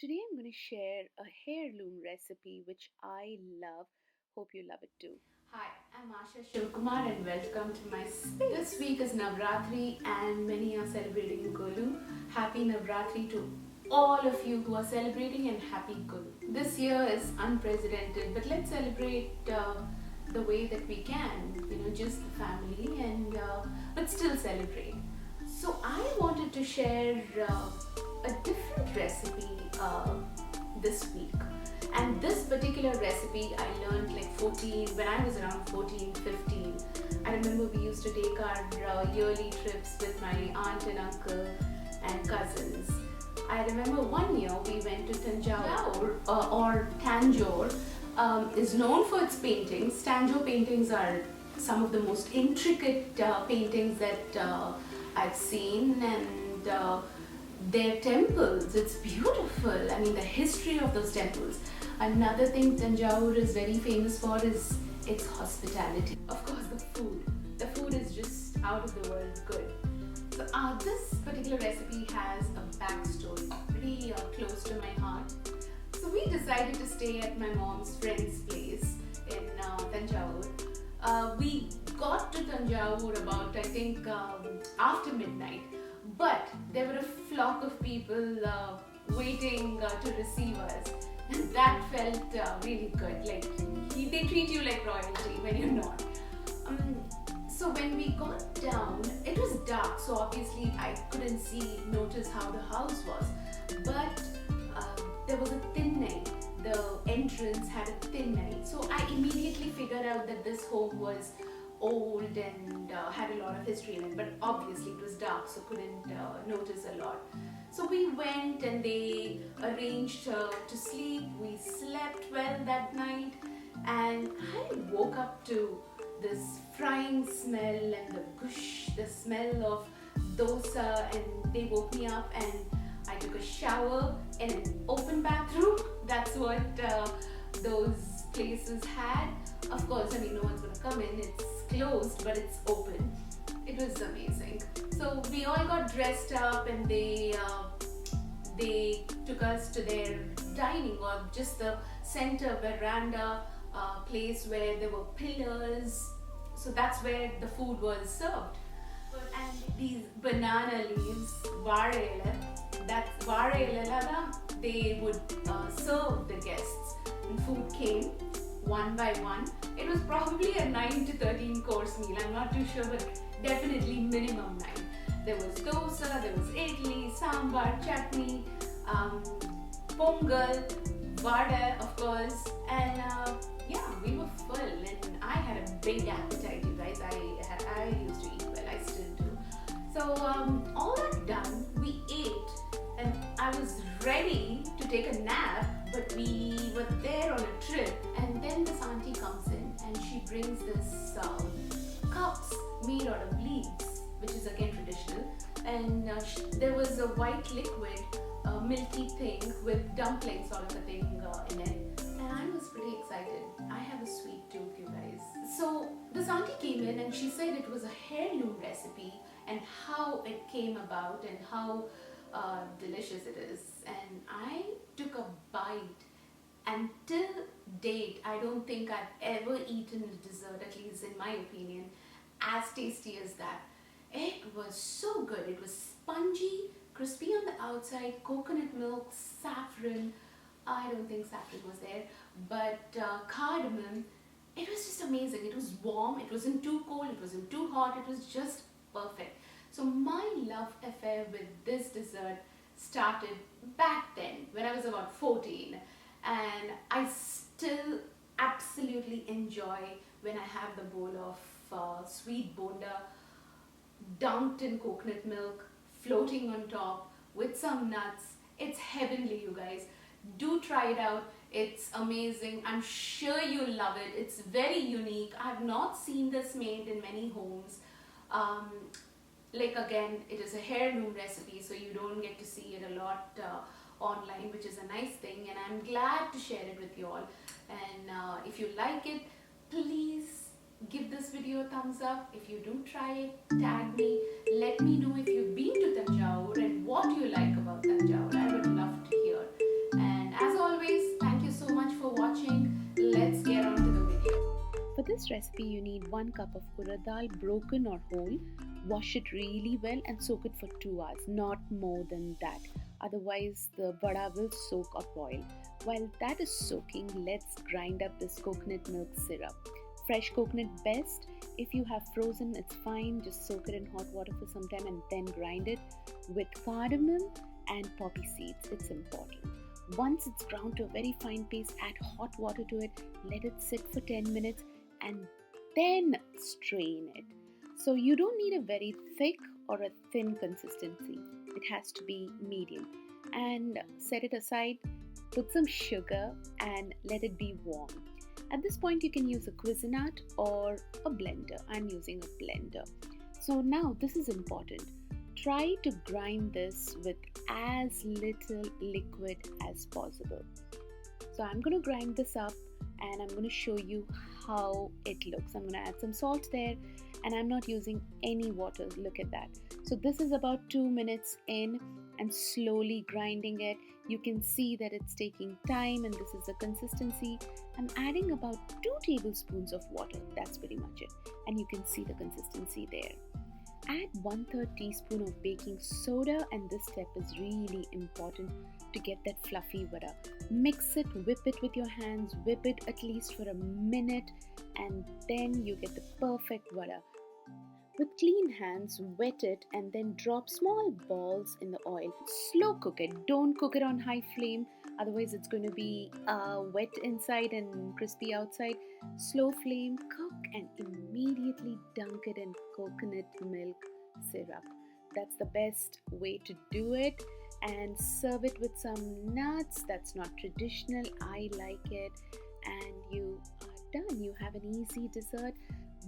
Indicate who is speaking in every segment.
Speaker 1: Today I'm going to share a heirloom recipe which I love. Hope you love it too.
Speaker 2: Hi, I'm Asha Shivkumar and welcome to my space. This week is Navratri and many are celebrating Golu. Happy Navratri to all of you who are celebrating and happy Golu. This year is unprecedented, but let's celebrate the way that we can, just the family and but still celebrate. So I wanted to share a different recipe this week. And this particular recipe I learned like 14, when I was around 14, 15. I remember we used to take our yearly trips with my aunt and uncle and cousins. I remember one year we went to Tanjore or Tanjore, is known for its paintings. Tanjore paintings are some of the most intricate paintings that I've seen, and their temples, it's beautiful. I mean, the history of those temples. Another thing Tanjore is very famous for is its hospitality. Of course, the food. The food is just out of the world good. So this particular recipe has a backstory, pretty close to my heart. So we decided to stay at my mom's friend's place in Tanjore. We got to Tanjore about, I think, after midnight. But there were a flock of people waiting to receive us, and that felt really good. Like they treat you like royalty when you're not. So when we got down, it was dark, so obviously I couldn't notice how the house was. But there was a thin night. The entrance had a thin night, so I immediately figured out that this home was old and had a lot of history in it, but obviously it was dark, so couldn't notice a lot. So we went and they arranged to sleep. We slept well that night, and I woke up to this frying smell and the gush, the smell of dosa, and they woke me up and I took a shower in an open bathroom. That's what those places had. Of course, I mean, no one's gonna come in, it's closed, but it's open. It was amazing. So we all got dressed up and they took us to their dining, or just the center veranda place where there were pillars. So that's where the food was served. And these banana leaves, that's they would serve the guests. And food came one by one. It was probably a 9 to 13 course meal. I'm not too sure, but definitely minimum 9. There was dosa, there was idli, sambar, chutney, pongal, vada, of course, and yeah, we were full, and I had a big appetite, you guys. I used to eat well. I still do. So all that done, we ate, and I was ready to take a nap, but we were there on a trip, and then this auntie comes in and she brings this cups made out of leaves, which is again traditional, and there was a white liquid, milky thing with dumplings sort of a thing in it, and I was pretty excited. I have a sweet tooth, you guys. So this auntie came in and she said it was a heirloom recipe and how it came about and how delicious it is. And I took a bite, and till date I don't think I've ever eaten a dessert, at least in my opinion, as tasty as that. It was so good. It was spongy, crispy on the outside, coconut milk, saffron. I don't think saffron was there, but cardamom. It was just amazing. It was warm. It wasn't too cold. It wasn't too hot. It was just perfect. So my love affair with this dessert started back then when I was about 14, and I still absolutely enjoy when I have the bowl of sweet bonda dunked in coconut milk, floating on top with some nuts. It's heavenly, you guys. Do try it out. It's amazing. I'm sure you'll love it. It's very unique. I've not seen this made in many homes. Like again, it is a heirloom recipe, so you don't get to see it a lot online, which is a nice thing, and I'm glad to share it with you all. And if you like it, please give this video a thumbs up. If you do try it, tag me. Let me know if you've been to Tanjore and what you like about Tanjore. I would love to hear.
Speaker 1: this recipe, you need 1 cup of urad dal, broken or whole. Wash it really well and soak it for 2 hours, not more than that. Otherwise, the vada will soak or boil. While that is soaking, let's grind up this coconut milk syrup. Fresh coconut best. If you have frozen, it's fine. Just soak it in hot water for some time and then grind it with cardamom and poppy seeds. It's important. Once it's ground to a very fine paste, add hot water to it, let it sit for 10 minutes, and then strain it. So you don't need a very thick or a thin consistency. It has to be medium. And set it aside, put some sugar, and let it be warm. At this point, you can use a Cuisinart or a blender. I'm using a blender. So now this is important. Try to grind this with as little liquid as possible. So I'm going to grind this up and I'm going to show you how it looks. I'm going to add some salt there and I'm not using any water. Look at that. So this is about 2 minutes in and slowly grinding it. You can see that it's taking time and this is the consistency. I'm adding about 2 tablespoons of water. That's pretty much it. And you can see the consistency there. Add 1/3 teaspoon of baking soda, and this step is really important to get that fluffy vada. Mix it, whip it with your hands, whip it at least for a minute, and then you get the perfect vada. With clean hands, wet it and then drop small balls in the oil. Slow cook it. Don't cook it on high flame, otherwise it's going to be wet inside and crispy outside. Slow flame, cook and immediately dunk it in coconut milk syrup. That's the best way to do it. And serve it with some nuts. That's not traditional. I like it. And you are done. You have an easy dessert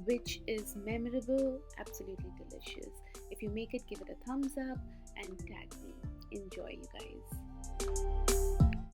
Speaker 1: which is memorable, absolutely delicious. If you make it, give it a thumbs up and tag me. Enjoy, you guys.